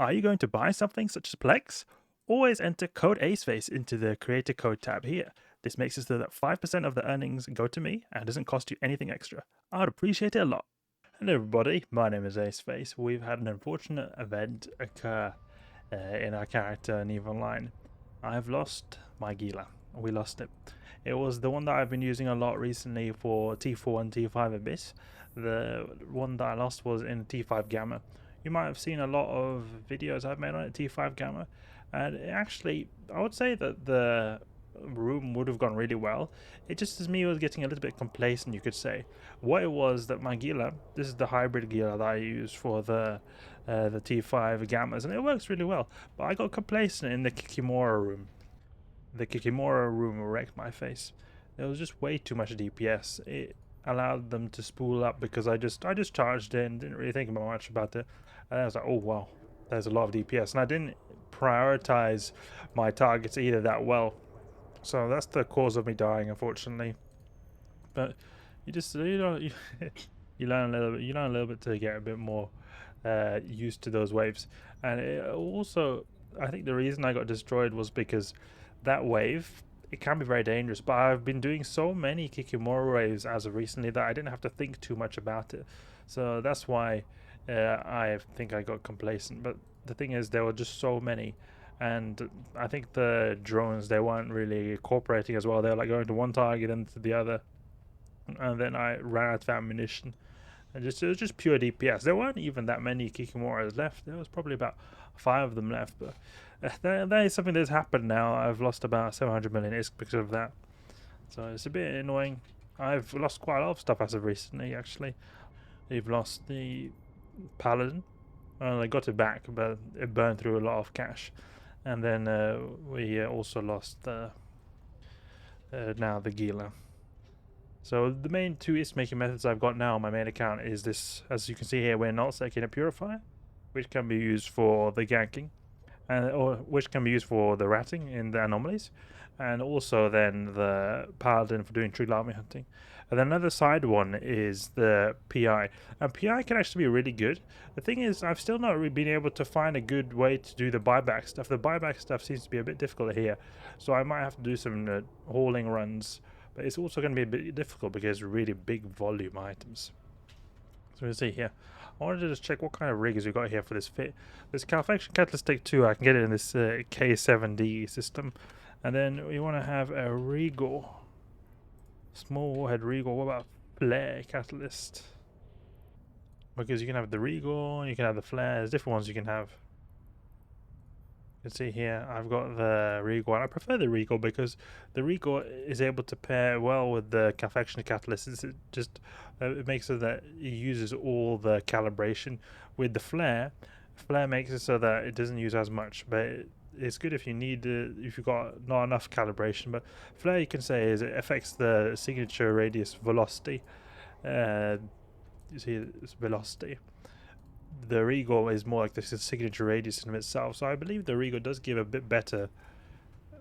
Are you going to buy something such as Plex? Always enter code Aceface into the Creator Code tab here. This makes it so that 5% of the earnings go to me and doesn't cost you anything extra. I would appreciate it a lot. Hello everybody, my name is Aceface. We've had an unfortunate event occur in our character in EVE Online. I've lost my Gila. We lost it. It was the one that I've been using a lot recently for T4 and T5 Abyss. The one that I lost was in T5 Gamma. You might have seen a lot of videos I've made on it, T5 Gamma, and actually I would say that the room would have gone really well. It just as me was getting a little bit complacent, you could say. What it was that my Gila, this is the hybrid Gila that I use for the T5 Gammas, and it works really well, but I got complacent in the Kikimora room. The Kikimora room wrecked my face. There was just way too much DPS. It allowed them to spool up because I just charged in, didn't really think about much about it, and I was like, oh wow, there's a lot of DPS, and I didn't prioritize my targets either that well, so that's the cause of me dying, unfortunately. But you just you learn a little bit to get a bit more used to those waves. And it also, I think the reason I got destroyed was because that wave, it can be very dangerous, but I've been doing so many Kikimora waves as of recently that I didn't have to think too much about it. So that's why I think I got complacent. But the thing is, there were just so many, and I think the drones, they weren't really cooperating as well. They were like going to one target and to the other, and then I ran out of ammunition. And it was just pure DPS. There weren't even that many Kikimoras left. There was probably about 5 of them left, but that is something that's happened now. I've lost about 700 million ISK because of that, so it's a bit annoying. I've lost quite a lot of stuff as of recently, actually. We've lost the Paladin. Well, I got it back, but it burned through a lot of cash. And then we also lost now the Gila. So the main two ISK making methods I've got now on my main account is this. As you can see here, we're nullsec in a Purifier, which can be used for the ganking, or which can be used for the ratting in the anomalies, and also then the Paladin for doing tree larvae hunting. And then another side one is the PI, and PI can actually be really good. The thing is, I've still not really been able to find a good way to do the buyback stuff. The buyback stuff seems to be a bit difficult here, so I might have to do some hauling runs, but it's also going to be a bit difficult because it's really big volume items. So we'll see here. I wanted to just check what kind of riggers we got here for this fit. This Calefaction Catalytic 2, I can get it in this K7D system. And then we want to have a Regal. Small Warhead Regal. What about Flare Catalyst? Because you can have the Regal, you can have the Flare. There's different ones you can have. You can see here, I've got the Regal. I prefer the Regal because the Regal is able to pair well with the Calefaction Catalyst. It just it makes it that it uses all the calibration. With the Flare makes it so that it doesn't use as much, but it's good if you need if you've got not enough calibration. But Flare, you can say, is it affects the signature radius velocity. You see, it's velocity. The Regal is more like the signature radius in itself, so I believe the Regal does give a bit better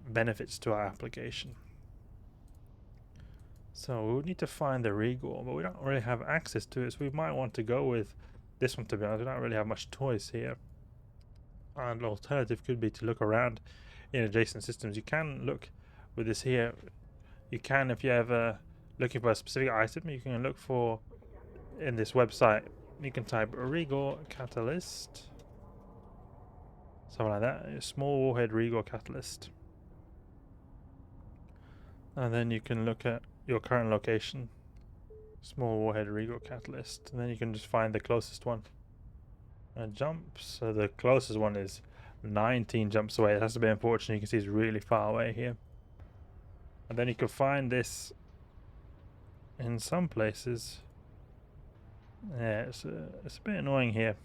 benefits to our application. So we'll need to find the Regal, but we don't really have access to it, so we might want to go with this one, to be honest. We don't really have much choice here. And an alternative could be to look around in adjacent systems. You can look with this here. You can, if you're ever looking for a specific item, you can look for in this website. You can type Regal Catalyst, something like that. A small Warhead Regal Catalyst, and then you can look at your current location. Small Warhead Regal Catalyst, and then you can just find the closest one and jump. So the closest one is 19 jumps away. That's a bit unfortunate. You can see it's really far away here. And then you can find this in some places. Yeah, it's a bit annoying here,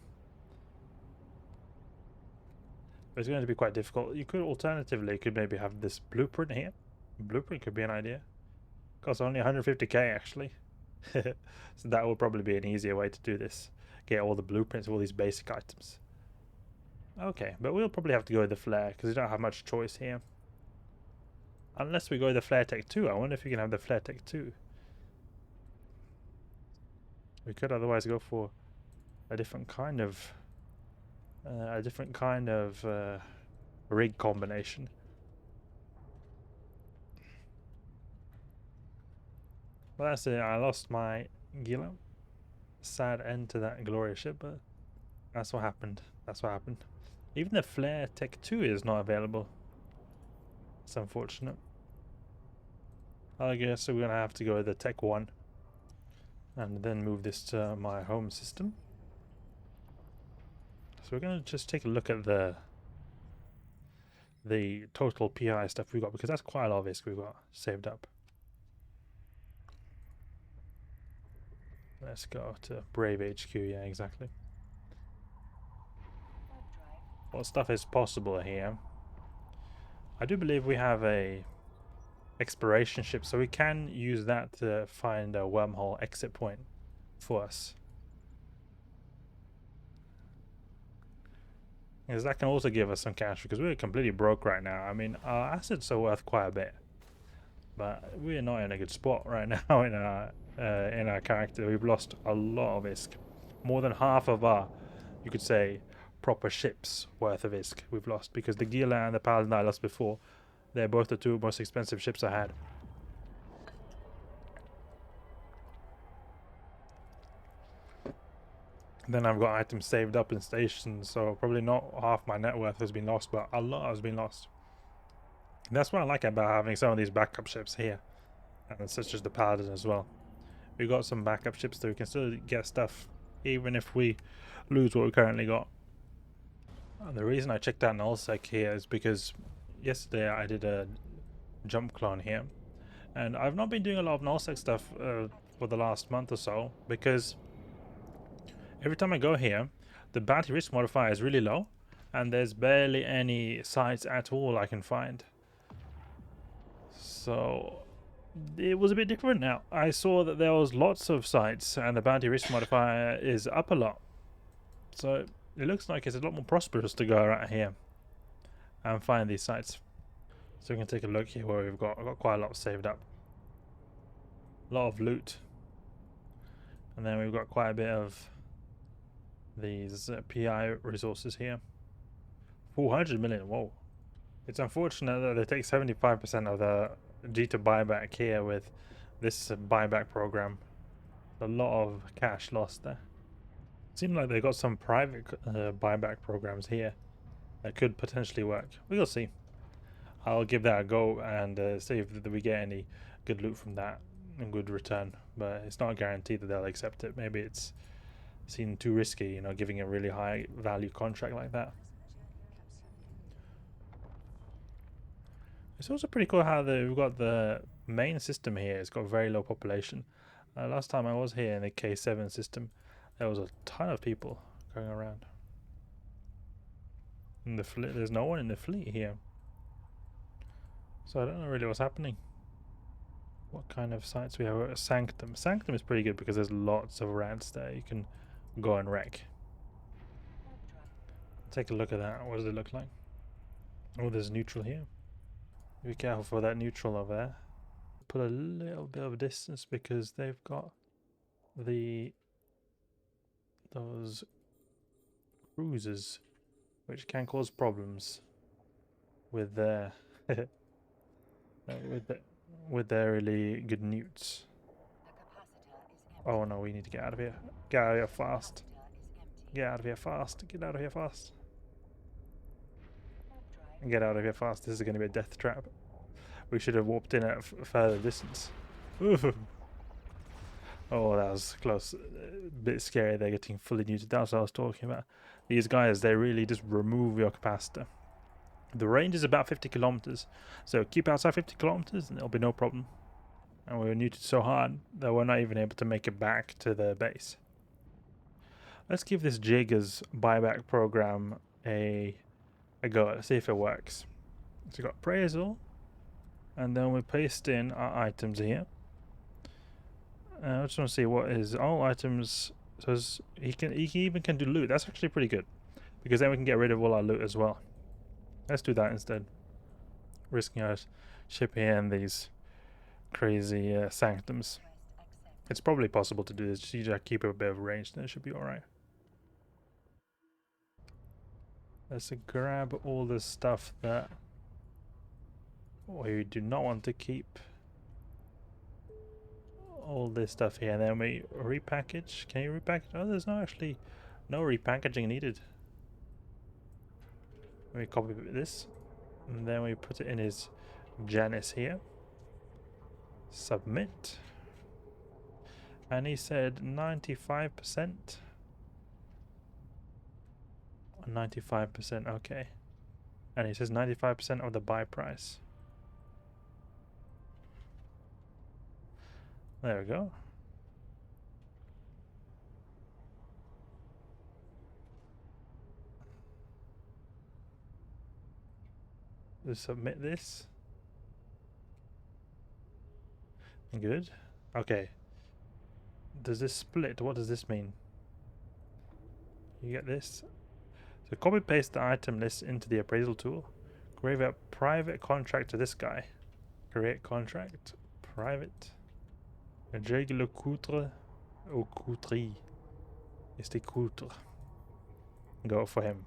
but it's going to be quite difficult. You could alternatively maybe have this blueprint here. Blueprint could be an idea. Costs only 150k actually. So that will probably be an easier way to do this. Get all the blueprints of all these basic items. Okay, but we'll probably have to go with the Flare because we don't have much choice here. Unless we go with the Flare Tech 2. I wonder if you can have the Flare Tech 2. We could otherwise go for a different kind of a different kind of rig combination. Well, that's it. I lost my Gila. Sad end to that glorious ship, but that's what happened. That's what happened. Even the Flare Tech 2 is not available. It's unfortunate. I guess we're gonna have to go with the Tech 1 and then move this to my home system. So we're gonna just take a look at the total PI stuff we got, because that's quite a lot of ISK we've got saved up. Let's go to Brave HQ. Yeah, exactly. What stuff is possible here? I do believe we have a exploration ship, so we can use that to find a wormhole exit point for us. Because that can also give us some cash, because we're completely broke right now. I mean, our assets are worth quite a bit, but we're not in a good spot right now in our character. We've lost a lot of ISK. More than half of our, you could say, proper ships worth of ISK we've lost, because the Gila and the Paladin I lost before, they're both the two most expensive ships I had. Then I've got items saved up in stations, so probably not half my net worth has been lost, but a lot has been lost. And that's what I like about having some of these backup ships here, and such as the Paladin as well. We've got some backup ships that we can still get stuff, even if we lose what we currently got. And the reason I checked out nullsec here is because yesterday I did a jump clone here, and I've not been doing a lot of nullsec stuff for the last month or so, because every time I go here, the bounty risk modifier is really low, and there's barely any sites at all I can find. So it was a bit different now. I saw that there was lots of sites, and the bounty risk modifier is up a lot. So it looks like it's a lot more prosperous to go around here and find these sites. So we can take a look here where I've got quite a lot saved up. A lot of loot. And then we've got quite a bit of these PI resources here. 400 million, whoa. It's unfortunate that they take 75% of the G2 buyback here with this buyback program. A lot of cash lost there. It seems like they got some private buyback programs here that could potentially work. We'll see. I'll give that a go and see if we get any good loot from that and good return, but it's not guaranteed that they'll accept it. Maybe it's seen too risky, you know, giving a really high value contract like that. It's also pretty cool how we've got the main system here. It's got very low population. Last time I was here in the K7 system, there was a ton of people going around. In the fleet, there's no one in the fleet here, so I don't know really what's happening. What kind of sites we have? Sanctum. Sanctum is pretty good because there's lots of rats there you can go and wreck. Take a look at that. What does it look like? Oh, there's neutral here. Be careful for that neutral over there. Put a little bit of distance because they've got those cruisers, which can cause problems with their with their really good newts. Oh no, we need to get out of here. Get out of here fast. Get out of here fast. Get out of here fast. Get out of here fast. This is going to be a death trap. We should have warped in at a further distance. Ooh. Oh, that was close. A bit scary. They're getting fully neutered. That's what I was talking about. These guys, they really just remove your capacitor. The range is about 50 kilometers, so keep outside 50 kilometers and it'll be no problem. And we were neutered so hard that we're not even able to make it back to the base. Let's give this Jigger's buyback program a go. Let's see if it works. So we've got appraisal, and then we paste in our items here. I just want to see what is all items. So he even can do loot. That's actually pretty good, because then we can get rid of all our loot as well. Let's do that instead. Risking our ship here and these crazy sanctums. It's probably possible to do this. You just keep a bit of range, then it should be alright. Let's grab all the stuff that we do not want to keep. All this stuff here, and then we repackage. Can you repackage? Oh, there's actually no repackaging needed. We copy this, and then we put it in his Janus here. Submit. And he said 95%. 95%, okay. And he says 95% of the buy price. There we go. Just submit this. Good. Okay. Does this split? What does this mean? You get this? So copy paste the item list into the appraisal tool. Create a private contract to this guy. Create contract. Private. Regal le coutre au coutri. It's the coutre. Go for him.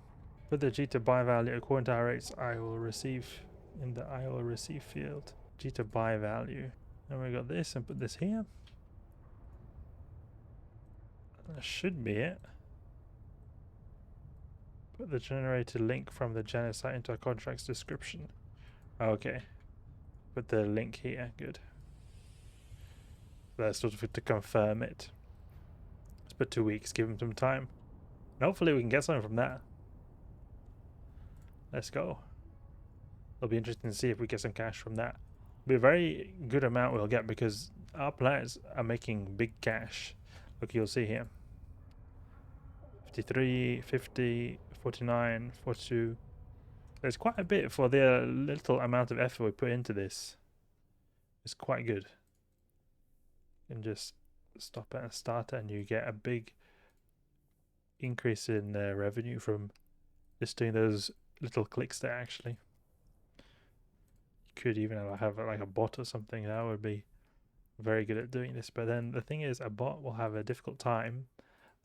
Put the G to buy value according to our rates I will receive in the I will receive field. G to buy value. And we got this and put this here. That should be it. Put the generated link from the Janus site into our contract's description. Okay. Put the link here. Good. That's sort of to confirm it. Let's put 2 weeks. Give him some time. And hopefully we can get something from that. Let's go. It'll be interesting to see if we get some cash from that. It'll be a very good amount we'll get because our planets are making big cash. Look, you'll see here. 53, 50, 49, 42. There's quite a bit for the little amount of effort we put into this. It's quite good. You can just stop at a starter and you get a big increase in revenue from just doing those little clicks there. Actually, you could even have like a bot or something that would be very good at doing this. But then the thing is, a bot will have a difficult time.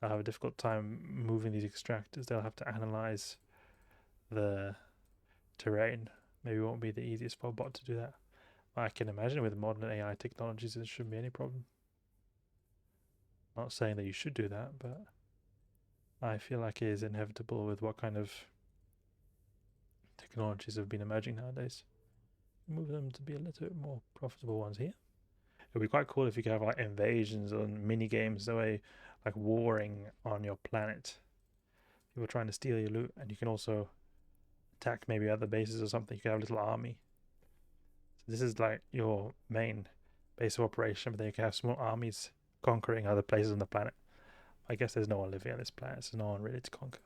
They'll have a difficult time moving these extractors. They'll have to analyze the terrain. Maybe it won't be the easiest for a bot to do that. I can imagine with modern AI technologies it shouldn't be any problem. Not saying that you should do that, but I feel like it is inevitable with what kind of technologies have been emerging nowadays. Move them to be a little bit more profitable ones here. It would be quite cool if you could have like invasions or mini games, the way like warring on your planet. People trying to steal your loot, and you can also attack maybe other bases or something. You can have a little army. So this is like your main base of operation, but then you can have small armies conquering other places on the planet. I guess there's no one living on this planet, so no one really to conquer.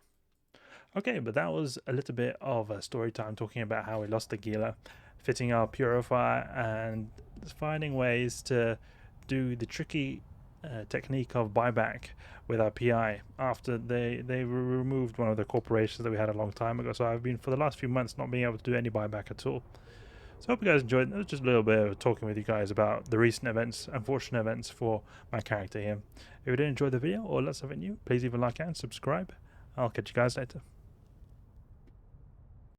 Okay, but that was a little bit of a story time talking about how we lost the Gila, fitting our Purifier, and finding ways to do the tricky technique of buyback with our PI after they removed one of the corporations that we had a long time ago. So I've been, for the last few months, not being able to do any buyback at all. So I hope you guys enjoyed. It was just a little bit of talking with you guys about the recent events, unfortunate events for my character here. If you did enjoy the video or learn something new, please leave a like and subscribe. I'll catch you guys later.